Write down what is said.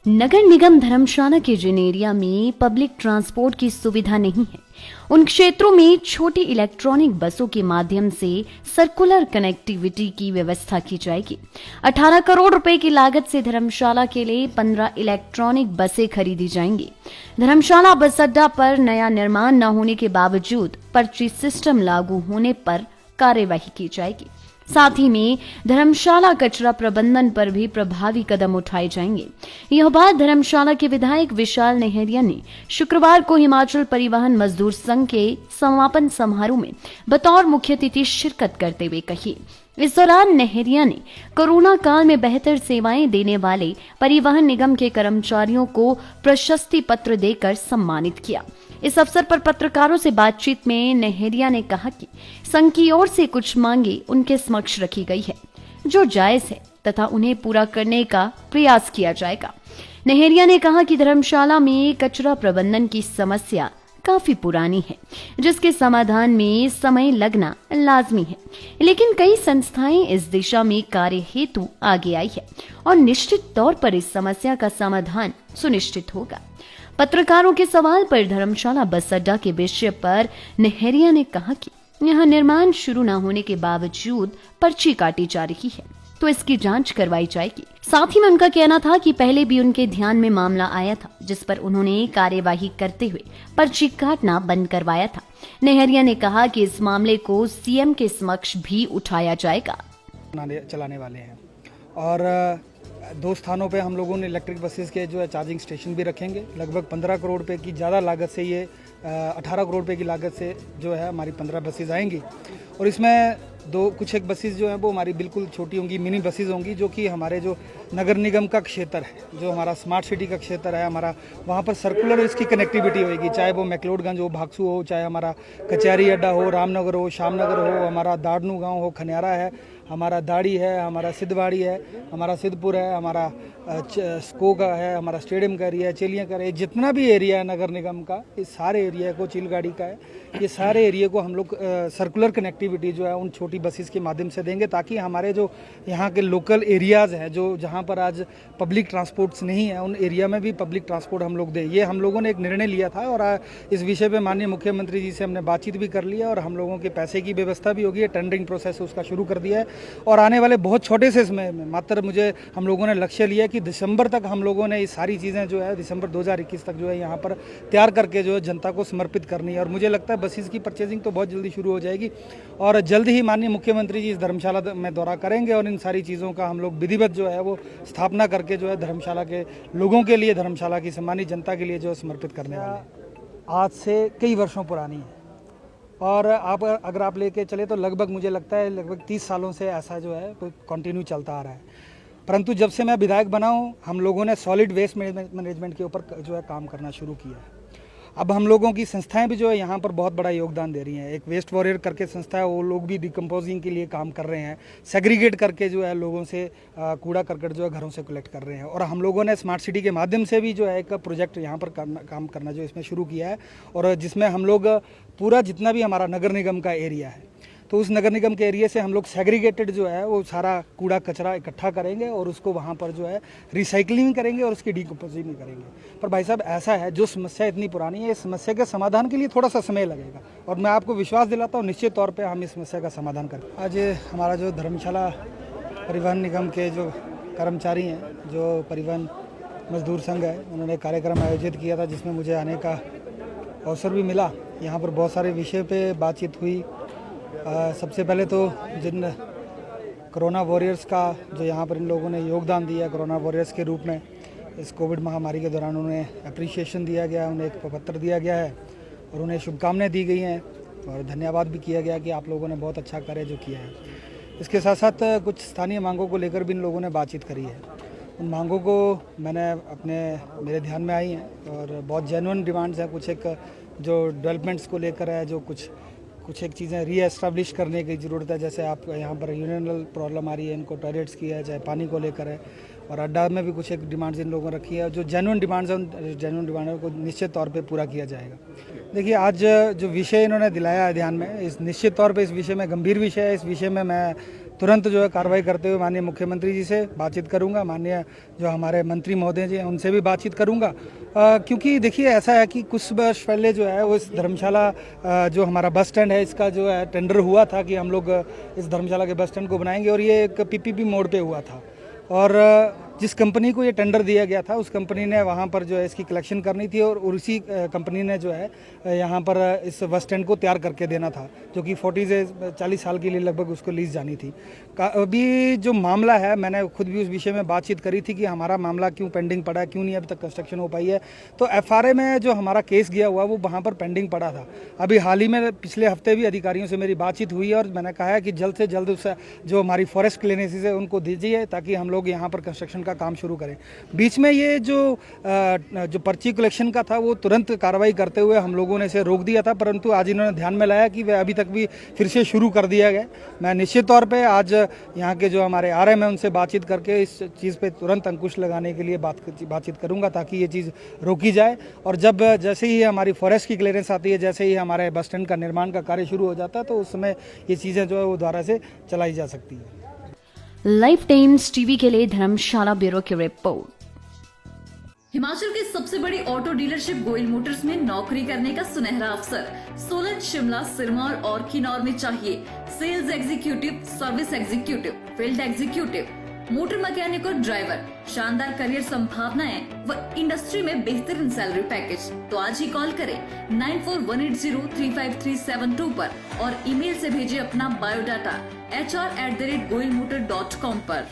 नगर निगम धर्मशाला के जिन एरिया में public transport की सुविधा नहीं है, उन क्षेत्रों में छोटी इलेक्ट्रॉनिक बसों के माध्यम से सर्कुलर कनेक्टिविटी की व्यवस्था की जाएगी। 18 करोड़ रुपए की लागत से धर्मशाला के लिए 15 इलेक्ट्रॉनिक बसें खरीदी जाएंगी। धर्मशाला बस अड्डा पर नया निर्माण न होने के बावजूद पर्ची सिस्टम लागू होने पर कार्यवाही की जाएगी। साथ ही में धर्मशाला कचरा प्रबंधन पर भी प्रभावी कदम उठाए जाएंगे। यह बात धर्मशाला के विधायक विशाल नेहरिया ने शुक्रवार को हिमाचल परिवहन मजदूर संघ के समापन समारोह में बतौर मुख्य अतिथि शिरकत करते हुए कही। इस दौरान नेहरिया ने कोरोना काल में बेहतर सेवाएं देने वाले परिवहन निगम के कर्मचारियों को प्रशस्ति पत्र देकर सम्मानित किया। इस अवसर पर पत्रकारों से बातचीत में नेहरिया ने कहा कि संघ की ओर से कुछ मांगे उनके समक्ष रखी गई है जो जायज है तथा उन्हें पूरा करने का प्रयास किया जाएगा। नेहरिया ने कहा कि धर्मशाला में कचरा प्रबंधन की समस्या काफी पुरानी है जिसके समाधान में समय लगना लाजमी है, लेकिन कई संस्थाएं इस दिशा में कार्य हेतु आगे आई है और निश्चित तौर पर इस समस्या का समाधान सुनिश्चित होगा। पत्रकारों के सवाल पर धर्मशाला बस अड्डा के विषय पर नेहरिया ने कहा कि यहां निर्माण शुरू न होने के बावजूद पर्ची काटी जा रही है तो इसकी जांच करवाई जाएगी। साथ ही में उनका कहना था कि पहले भी उनके ध्यान में मामला आया था जिस पर उन्होंने कार्यवाही करते हुए पर्ची काटना बंद करवाया था। नेहरिया ने कहा कि इस मामले को सीएम के समक्ष भी उठाया जाएगा। चलाने वाले हैं और 2 स्थानों पे हम लोगों ने इलेक्ट्रिक बसेस के जो है चार्जिंग स्टेशन भी रखेंगे। लगभग 15 करोड़ रुपए की ज़्यादा लागत से ये 18 करोड़ रुपए की लागत से जो है हमारी 15 बसेस आएंगी और इसमें कुछ एक बसेस जो हैं वो हमारी बिल्कुल छोटी होंगी, मिनी बसेस होंगी जो कि हमारे जो नगर निगम का क्षेत्र है, जो हमारा स्मार्ट सिटी का क्षेत्र है हमारा, वहाँ पर सर्कुलर इसकी कनेक्टिविटी होगी। चाहे वो मैक्लोडगंज हो, भागसू हो, चाहे हमारा कचहरी अड्डा हो, रामनगर हो, श्यामनगर हो, हमारा दाड़नू गाँव हो, खनियारा है, हमारा दाड़ी है, हमारा सिद्धवाड़ी है, हमारा सिद्धपुर है, हमारा स्को का है, हमारा स्टेडियम का एरिया है, चेलियाँ का एरिया, जितना भी एरिया है नगर निगम का, इस सारे एरिया को, चिलगाड़ी का है, ये सारे एरिया को हम लोग सर्कुलर कनेक्टिविटी जो है उन छोटी बसेस के माध्यम से देंगे ताकि हमारे जो यहाँ के लोकल एरियाज़ हैं जो जहाँ पर आज पब्लिक ट्रांसपोर्ट्स नहीं है उन एरिया में भी पब्लिक ट्रांसपोर्ट हम लोग दें। ये हम लोगों ने एक निर्णय लिया था और इस विषय पे माननीय मुख्यमंत्री जी से हमने बातचीत भी कर लिया और हम लोगों के पैसे की व्यवस्था भी होगी। टेंडरिंग प्रोसेस उसका शुरू कर दिया है और आने वाले बहुत छोटे से समय में मात्र हम लोगों ने लक्ष्य लिया कि दिसंबर तक हम लोगों ने ये सारी चीज़ें जो है दिसंबर 2021 तक जो है यहाँ पर तैयार करके जो है जनता को समर्पित करनी है और मुझे लगता है बसेस की परचेजिंग तो बहुत जल्दी शुरू हो जाएगी और जल्द ही माननीय मुख्यमंत्री जी इस धर्मशाला में दौरा करेंगे और इन सारी चीज़ों का हम लोग विधिवत जो है वो स्थापना करके जो है धर्मशाला के लोगों के लिए, धर्मशाला की सम्मानित जनता के लिए जो समर्पित करने वाले हैं। आज से कई वर्षों पुरानी है और अगर आप लेके चले तो लगभग मुझे लगता है लगभग 30 सालों से ऐसा जो है कोई कंटिन्यू चलता आ रहा है। परंतु जब से मैं विधायक बना हूँ हम लोगों ने सॉलिड वेस्ट मैनेजमेंट के ऊपर जो है काम करना शुरू किया है। अब हम लोगों की संस्थाएं भी जो है यहाँ पर बहुत बड़ा योगदान दे रही हैं। एक वेस्ट वॉरियर करके संस्था है, वो लोग भी डिकम्पोजिंग के लिए काम कर रहे हैं, सेग्रीगेट करके जो है लोगों से कूड़ा करकट जो है घरों से कलेक्ट कर रहे हैं और हम लोगों ने स्मार्ट सिटी के माध्यम से भी जो है एक प्रोजेक्ट यहाँ पर काम करना जो इसमें शुरू किया है और जिसमें हम लोग पूरा जितना भी हमारा नगर निगम का एरिया है तो उस नगर निगम के एरिया से हम लोग सेग्रीगेटेड जो है वो सारा कूड़ा कचरा इकट्ठा करेंगे और उसको वहाँ पर जो है रिसाइकलिंग करेंगे और उसकी डिकम्पोजिंग करेंगे। पर भाई साहब ऐसा है जो समस्या इतनी पुरानी है, इस समस्या के समाधान के लिए थोड़ा सा समय लगेगा और मैं आपको विश्वास दिलाता हूँ निश्चित तौर पर हम इस समस्या का समाधान करें। आज हमारा जो धर्मशाला परिवहन निगम के जो कर्मचारी हैं, जो परिवहन मजदूर संघ है, उन्होंने कार्यक्रम आयोजित किया था जिसमें मुझे आने का अवसर भी मिला। यहाँ पर बहुत सारे विषय पर बातचीत हुई। सबसे पहले तो जिन कोरोना वॉरियर्स का जो यहाँ पर इन लोगों ने योगदान दिया कोरोना वॉरियर्स के रूप में इस कोविड महामारी के दौरान उन्हें अप्रिशिएशन दिया गया, उन्हें एक पत्र दिया गया है और उन्हें शुभकामनाएं दी गई हैं और धन्यवाद भी किया गया कि आप लोगों ने बहुत अच्छा कार्य जो किया है। इसके साथ साथ कुछ स्थानीय मांगों को लेकर भी इन लोगों ने बातचीत करी है। उन मांगों को मेरे ध्यान में आई हैं और बहुत जेन्युइन डिमांड्स हैं। कुछ एक जो डेवलपमेंट्स को लेकर है, जो कुछ एक चीज़ें रीएस्टैब्लिश करने की ज़रूरत है। जैसे आप यहाँ पर यूरिनल प्रॉब्लम आ रही है, इनको टॉयलेट्स की है, चाहे पानी को लेकर है और अड्डा में भी कुछ एक डिमांड्स इन लोगों ने रखी है। जो जेन्युइन डिमांड्स हैं उन जेन्युइन डिमांडों को निश्चित तौर पे पूरा किया जाएगा। देखिए आज जो विषय इन्होंने दिलाया है ध्यान में, इस निश्चित तौर पे इस विषय में गंभीर विषय है। इस विषय में मैं तुरंत जो है कार्रवाई करते हुए माननीय मुख्यमंत्री जी से बातचीत करूंगा, माननीय जो हमारे मंत्री महोदय जी हैं उनसे भी बातचीत करूंगा। क्योंकि देखिए ऐसा है कि कुछ वर्ष पहले जो है वो इस धर्मशाला जो हमारा बस स्टैंड है इसका जो है टेंडर हुआ था कि हम लोग इस धर्मशाला के बस स्टैंड को बनाएंगे, और ये एक पीपीपी मोड पे हुआ था। और जिस कंपनी को ये टेंडर दिया गया था उस कंपनी ने वहाँ पर जो है इसकी कलेक्शन करनी थी, और उसी कंपनी ने जो है यहाँ पर इस बस स्टैंड को तैयार करके देना था, जो कि 40 से 40 साल के लिए लगभग उसको लीज जानी थी। अभी जो मामला है, मैंने खुद भी उस विषय में बातचीत करी थी कि हमारा मामला क्यों पेंडिंग पड़ा है, क्यों नहीं अभी तक कंस्ट्रक्शन हो पाई है। तो FRA में जो हमारा केस गया हुआ वो वहाँ पर पेंडिंग पड़ा था। अभी हाल ही में पिछले हफ्ते भी अधिकारियों से मेरी बातचीत हुई है, और मैंने कहा है कि जल्द से जल्द उस जो हमारी फॉरेस्ट क्लीयरेंसेस है उनको दीजिए, ताकि हम लोग यहाँ पर कंस्ट्रक्शन का काम शुरू करें। बीच में ये जो पर्ची कलेक्शन का था वो तुरंत कार्रवाई करते हुए हम लोगों ने इसे रोक दिया था, परंतु आज इन्होंने ध्यान में लाया कि वह अभी तक भी फिर से शुरू कर दिया गया। मैं निश्चित तौर पे आज यहाँ के जो हमारे RM हैं उनसे बातचीत करके इस चीज़ पे तुरंत अंकुश लगाने के लिए बातचीत करूँगा, ताकि ये चीज़ रोकी जाए। और जब जैसे ही हमारी फॉरेस्ट की क्लियरेंस आती है, जैसे ही हमारे बस स्टैंड का निर्माण का कार्य शुरू हो जाता है, तो उस समय ये चीज़ें जो है वो दोबारा से चलाई जा सकती है। लाइफ टाइम्स टीवी के लिए धर्मशाला ब्यूरो की रिपोर्ट। हिमाचल की सबसे बड़ी ऑटो डीलरशिप गोयल मोटर्स में नौकरी करने का सुनहरा अवसर। सोलन, शिमला, सिरमौर और किन्नौर में चाहिए sales executive, service executive, field executive, motor mechanic और ड्राइवर। शानदार करियर संभावनाएं व इंडस्ट्री में बेहतरीन सैलरी पैकेज। तो आज ही कॉल करें 9418035372 पर और ईमेल से भेजिए अपना बायोडाटा hr@goilmotor.com पर।